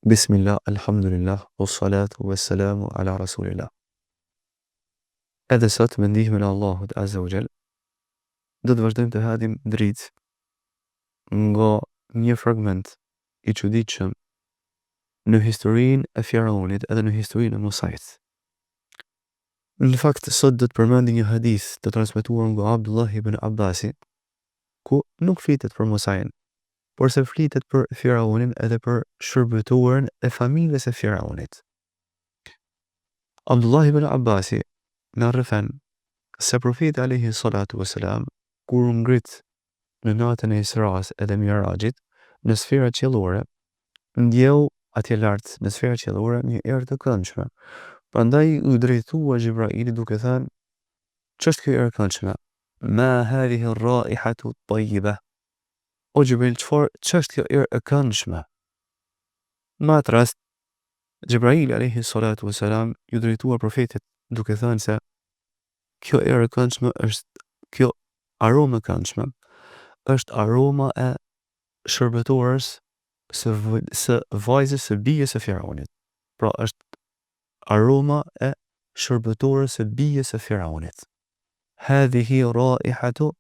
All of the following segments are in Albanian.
Bismillah, alhamdulillah, wassalatu wassalamu ala rasulillah. Edhe sot me ndihmën e Allahut Azza wa Jall, do të vazhdojmë të hadim dritë nga një fragment i çuditshëm në historinë e Firaunit edhe në historinë e Musait. Në fakt, sot do të përmendim një hadith të transmetuar nga Abdullah ibn Abbasi, ku nuk flitet për Musain, por se flitet për Firaunin edhe për shërbëtorën e familjes së Firaunit. Abdullah ibn Abbasi na rrëfen se profeti alayhi salatu wassalam, kur ngrit në natën e Isras edhe Mirajit në sferat qiellore, ndjeu atje lart në sferat qiellore një erë të këndshme. Prandaj u drejtua Jibraili duke thënë: "Ç'është kjo erë e këndshme? Ma hadhihi ar-ra'ihatu at-tayyibah?" O Jibril, ç'është kjo erë e këndshme? Në atë rast, Jibraili alayhi salatu wassalam ju drejtua profetit duke thënë se kjo erë e këndshme është, kjo aromë e këndshme është aroma e shërbëtorës së vajzës së bijës së Firaunit. Pra është aroma e shërbëtorës së bijës së Firaunit. Hadhihi ra'ihatu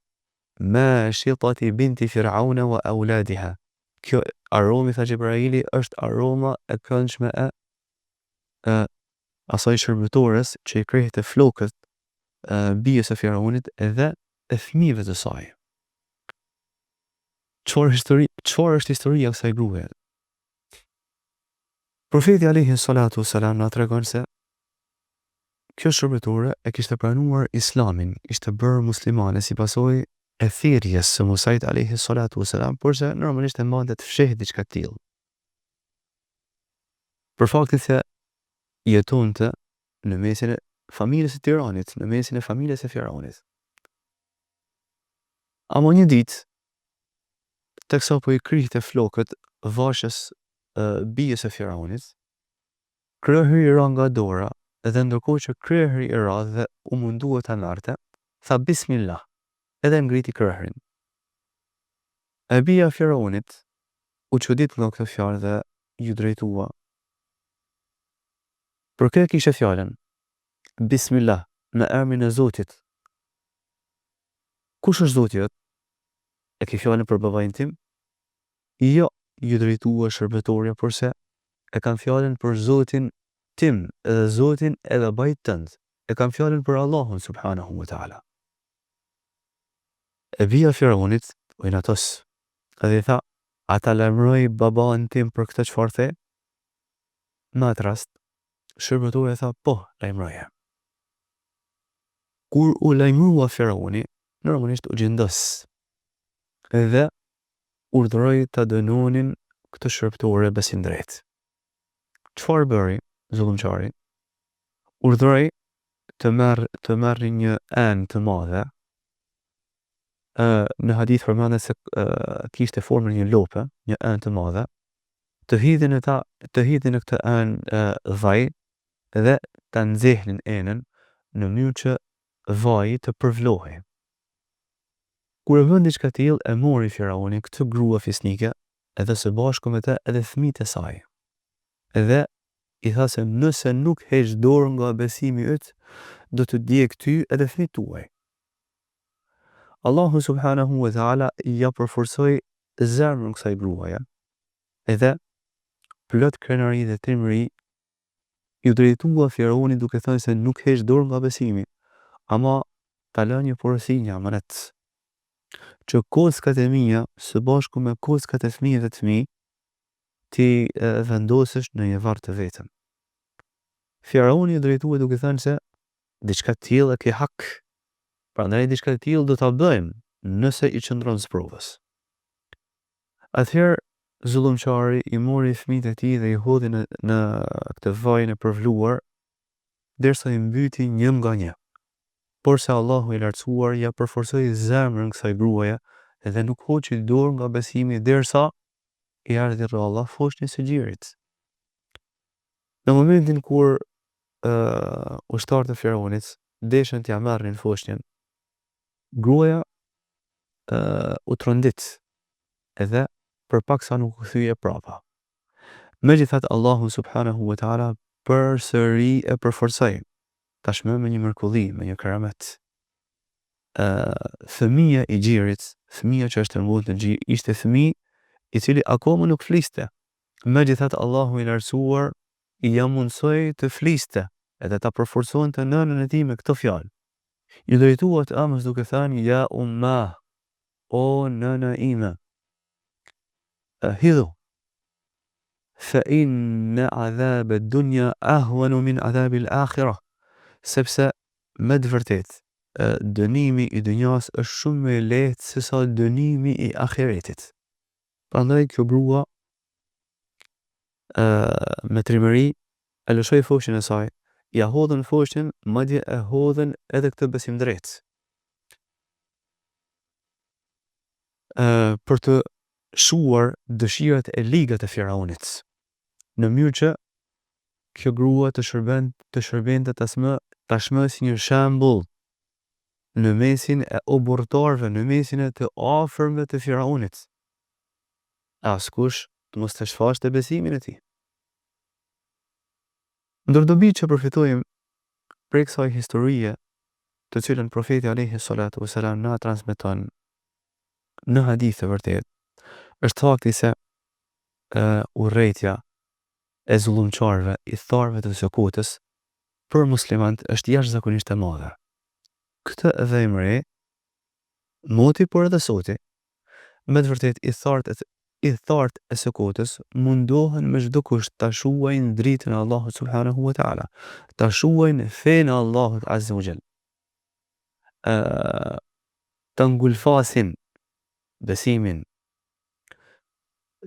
mashitati binti Firauna wa auladiha. Kjo aromi, tha Jibraili, është aroma e këndshme e asaj shërbëtores që i krehte flokët bijës së Firaunit edhe e fëmijëve të saj. Çfarë është historia e kësaj gruaje? Profeti alayhi salatu wassalam na tregon se kjo shërbëtore e kishte pranuar Islamin, ishte bërë muslimane si pasojë e thirrjes së Musait alayhi salatu wassalam, por se normalisht e mbante të fshehë diçka të tillë. Për faktin se jetonte në mesin e familjes së Tiranit, në mesin e familjes së Firaunit. Amo një ditë, teksa po i krihte flokët vashës bijës së Firaunit, kryehëri i ra nga dora, edhe ndërkohë që kryehëri i ra dhe u mundua ta narte, tha Bismillah, edhe ngriti kryehërin. E bija e Firaunit u çudit nga këtë fjalë dhe ju drejtua. Për kë kishte fjalën? Bismillah, në emrin e Zotit. Kush është Zoti jot? E ke fjalën për babain tim? Jo, ju drejtua shërbëtorja, por se e kam fjalën për Zotin tim, edhe Zotin e babait tënd. E kam fjalën për Allahun subhanahu wa taala. E bija e Firaunit u inatos. Edhe i tha: "A ta lajmëroj babain tim për këtë çfarë the?" Në atë rast, shërbëtorja tha: "Po, lajmëroje." Kur u lajmërua Firauni, normalisht u gjendos. Edhe urdhëroi ta dënonin këtë shërbëtore besindrejt. Çfarë bëri zullumçari? Urdhëroi të marrë një anë të madhe. Në hadith përmendet se kishte formën një lope, një anë të madhe, të hidhin në këtë anë vaj dhe ta nxehnin enën në mënyrë që vaji të përvlohej. Kur e vën diçka tillë, e mori Firauni këtë grua fisnike edhe së bashku me të edhe fëmijët e saj. Edhe i tha se nëse nuk heq dorë nga besimi yt, do të djeg ty edhe fëmijët tuaj. Allahu subhanahu wa taala ja përforcoi zemrën kësaj gruaje, edhe plot krenari dhe trimëri ju drejtua Firauni duke thënë se nuk heq dorë nga besimi, ama ta lë një porosi, një amanet, që kockat e mia së bashku me kockat e fëmijëve të mi ti vendosësh në një varr të vetëm. Firauni ju drejtua duke thënë se diçka të tillë e ke hak. Prandaj diçka të tillë do ta bëjmë nëse i qëndron sprovës. Atëherë zullumçari i mori fëmijët e tij dhe i hodhi në këtë vajin e përvluar derisa i mbyti një nga një. Por se Allahu i lartësuar ja përforcoi zemrën kësaj gruaje edhe nuk hoqi dorë nga besimi derisa i ardhi rralla foshnjë së xhirit. Në momentin kur ushtarët e Firaunit deshën t'ia marrin foshnjën, gruaja u trondit edhe përpaksa nuk u kthye prapa. Megjithatë Allahu subhanahu wa taala përsëri e përforcoi tashmë me një mrekulli, me një karamet. Fëmia i Xhirit, fëmia që është rëmbullt në Xhir, ishte fëmijë i cili akoma nuk fliste. Megjithatë Allahu i lartësuar i ja mundsoi të fliste edhe ta përforconte nënën e tij me këtë fjalë. I drejtuat amës duke thënë ja umma, o nëna ime, hidhu, fa inna adhab ad-dunya ahwanu min adhab al-akhirah, sepse me të vërtetë dënimi i dunjas është shumë më i lehtë se sa dënimi i ahiretit. Prandaj kjo grua me trimëri e lëshoi foshin e saj, ja hodhën foshin, madje e hodhën edhe këtë besim drejt. Për të shuar dëshirat e ligat e Firaunit, në mënyrë që kjo grua të shërbente tashmë si një shembull në mesin e obortarëve, në mesin e të afërmve të Firaunit. Askush të mos të shfaqte besimin e tij. Ndër dobi që përfitojmë prej kësaj historie, të cilën profeti alayhi salatu wasalam na transmeton në hadith të vërtet, është fakti se urrëtia e zullumçarëve, i tharëve të Sokotës për muslimanët është jashtëzakonisht e madhe. Këtë edhe i mëre, moti por edhe soti, me të vërtet i thartë e Sokotës mundohen me çdo kusht ta shuajnë dritën e Allahut subhanahu wa taala, ta shuajnë fenë e Allahut azza wa jall. Ta ngulfasin besimin,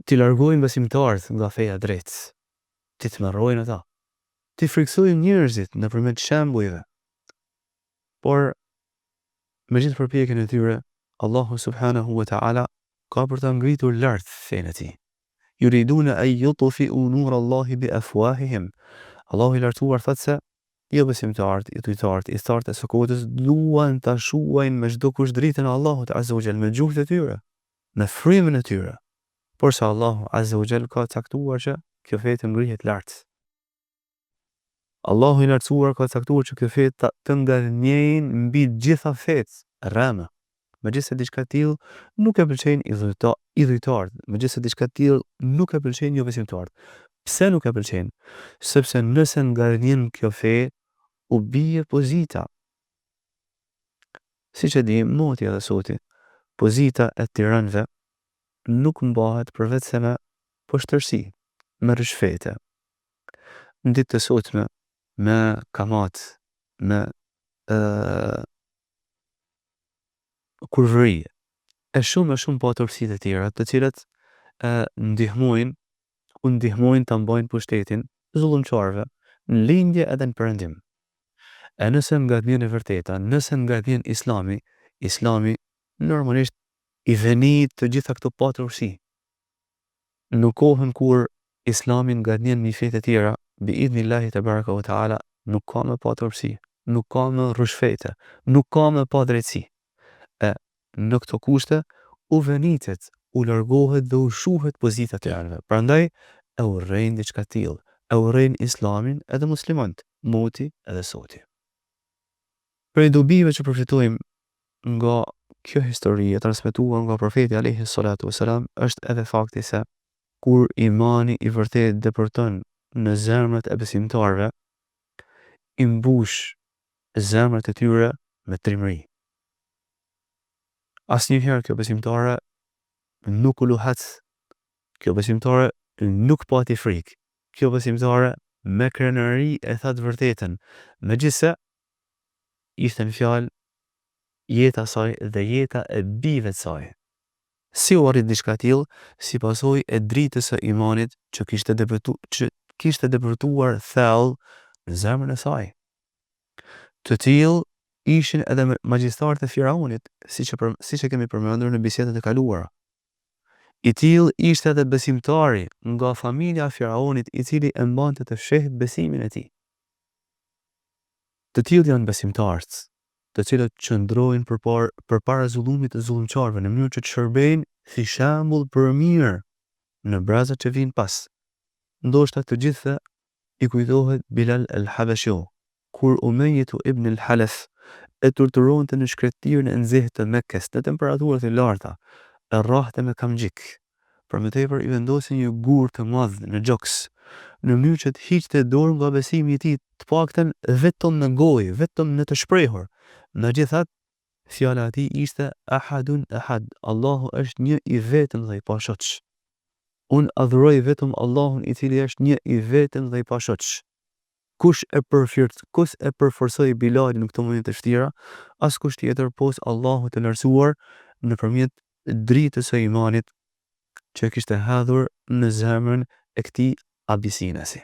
t'i largojnë besimtarët nga feja drejt, t'i tmerrojnë ata, t'i friksojnë njerëzit nëpërmjet shembujve. Por me gjithë përpjekjen e tyre, Allahu subhanahu wa ta'ala ka për ta ngritur lart fenë e tij. Yuriduna an yutfi'u nur Allahi bi afwahihim. Allahu i lartuar thotë se jo besimtarët, i thartë e Sokotës duan ta shuajnë me çdo kush dritën e Allahut azza wa jall, me gjuhën e tyre, me frymën e tyre. Por sa Allahu azza wa jall ka caktuar që kjo fe të ngrihet lart. Allahu i lartësuar ka caktuar që kjo fe të ngadhnjejnë mbi gjitha fetë rreme. Megjithëse diçka tillë nuk e pëlqejnë idhujtarët, megjithëse diçka tillë nuk e pëlqejnë jo besimtarët. Pse nuk e pëlqejnë? Sepse nëse ngadhnjen kjo fe, u bie pozita. Siç e dim, moti edhe soti, pozita e tiranëve nuk mbahet përveç se me poshtërsi, me rishfete. Në ditë të sotme, me kamat, me kurvëri, e shumë paturësi të tjera, të cilat ndihmojnë ta mbajnë pushtetin zullumçarëve në lindje edhe në perëndim. E nëse ngadhjen e vërteta, nëse ngadhjen Islami normalisht i venit të gjitha këto paturësi. Në kohën kur Islami ngadhjen mbi fetë të tjera, bi idhnillahi tebaraka wa taala, nuk ka më paturësi, nuk ka më rrushfete, nuk ka më padrejtësi. Në këto kushte u venitet, u largohet dhe u shuhet pozita të tjerëve. Prandaj e urrejnë diçka tillë, e urrejnë Islamin edhe muslimanët, moti edhe soti. Prej dobive që përfitojmë nga kjo histori e transmetuar nga profeti alayhi salatu wasalam është edhe fakti se kur imani i vërtet depërton në zemrat e besimtarëve, i mbush zemrat e tyre me trimëri. Asnjëherë kjo besimtare nuk u luhat, kjo besimtare nuk pati frikë, kjo besimtare me krenari e tha të vërtetën, megjithse ishte në fjalë jeta saj dhe jeta e bijve të saj. Si u arrit diçka tillë, si pasojë e dritës së imanit që kishte depërtuar thellë në zemrën e saj. Të tillë ishin edhe magjistarët e Firaunit, siç e kemi përmendur në bisedat e kaluara. I tillë ishte edhe besimtari nga familja e Firaunit, i cili e mbante të fshehtë besimin e tij. Të tillë janë besimtarët, të cilët qëndrojnë përpara zullumit të zullumçarëve në mënyrë që të shërbejnë si shembull për mirë në brazat që vijnë pas. ndoshta të gjithë i kujtohet Bilal al-Habashiu, kur Umayyetu ibn al-Halaf e torturonte në shkretirën e nxehtë të Mekkes në temperatura të larta, e rrahte me kamxhik. Për më tepër i vendosi një gur të madh në gjoks, në mënyrë që të hiqte dorë nga besimi i tij, të paktën vetëm në gojë, vetëm në të shprehur. Megjithatë, fjala e tij ishte ahadun ahad, Allahu është një i vetëm dhe i pashoq. Unë adhuroj vetëm Allahun i cili është një i vetëm dhe i pashoq. Kush e përforcoi Bilalin në këto momente të vështira, askush tjetër pos Allahu të lartësuar nëpërmjet dritës së imanit që kishte hedhur në zemrën e këtij abisinesi.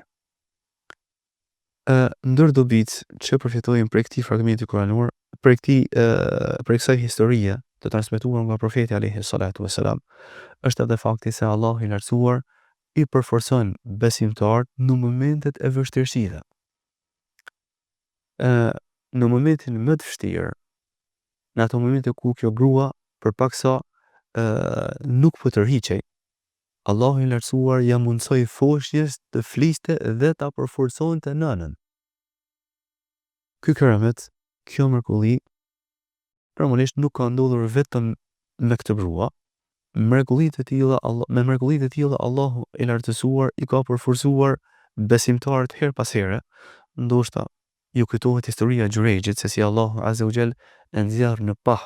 Ndër dobit që përfitojmë prej këtij fragmenti kuranor, prej kësaj historie të transmetuar nga profeti alayhi salatu wassalam, është edhe fakti se Allahu i lartësuar i përforcon besimtarët në momentet e vështirësive. Në momentin më të vështirë, në ato momente ku kjo grua përpaksa nuk po tërhiqej, Allahu i lartësuar ja mundsoi foshnjës të fliste dhe ta përforconte nënën. Ky keramet, kjo mrekulli, normalisht nuk ka ndodhur vetëm me këtë grua. Me mrekullitë e tilla Allahu i lartësuar i ka përforcuar besimtarët her pas here. Ndoshta ju kujtohet historia e Xhurejxhit, se si Allahu Azza wa Jall e nxjerr në pah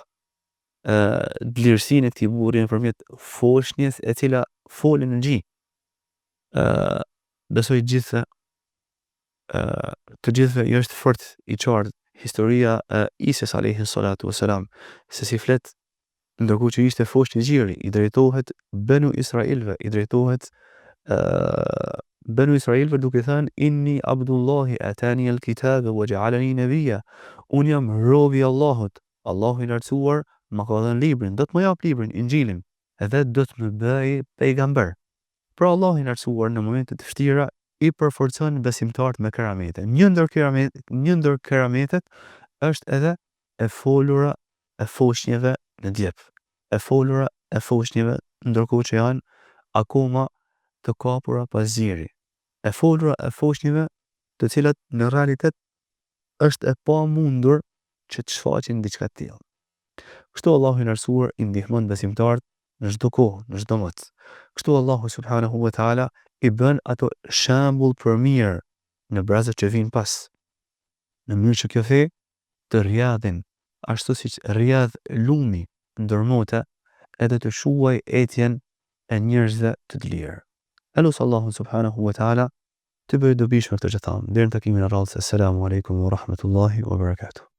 vlerësinë e këtij burri nëpërmjet foshnjës e cila foli në gji. Besoj të gjithëve i është fort i qartë historia e Isës alayhi salatu wassalam, se si flet ndërkohë që ishte foshnjë gjiri, i drejtohet Benu Israilve duke thënë inni Abdullahi atani al-kitabe wa ja'alani nabiyya, unë jam robi i Allahut, Allahu i lartësuar më ka dhënë librin, do të më jap librin, Injilin, edhe do të më bëj pejgamber. Pra Allahu i lartësuar në momente të vështira i përforcon besimtarët me keramete. Një ndër kerametet është edhe e folura e foshnjëve në djep. E folura e foshnjëve ndërkohë që janë akoma të kapura pas ziri. E folura e foshnjëve të cilat në realitet është e pamundur që të shfaqin diçka të tillë. Kështu Allahu i lartësuar i ndihmon besimtarët në çdo kohë, në çdo moment. Kështu Allahu subhanahu wa taala i bën ato shembull për mirë në brazët që vinë pas. Në mënyrë që kjo fe të rjadhin, ashtu siç rjadh lumi ndërmote, edhe të shuaj etjen e njerëzve të lirë. Elus Allahu subhanahu wa taala të bëjë dobishme këtë që thamë. Deri në takimin e radhës. Assalamu alaikum wa rahmatullahi wa barakatuh.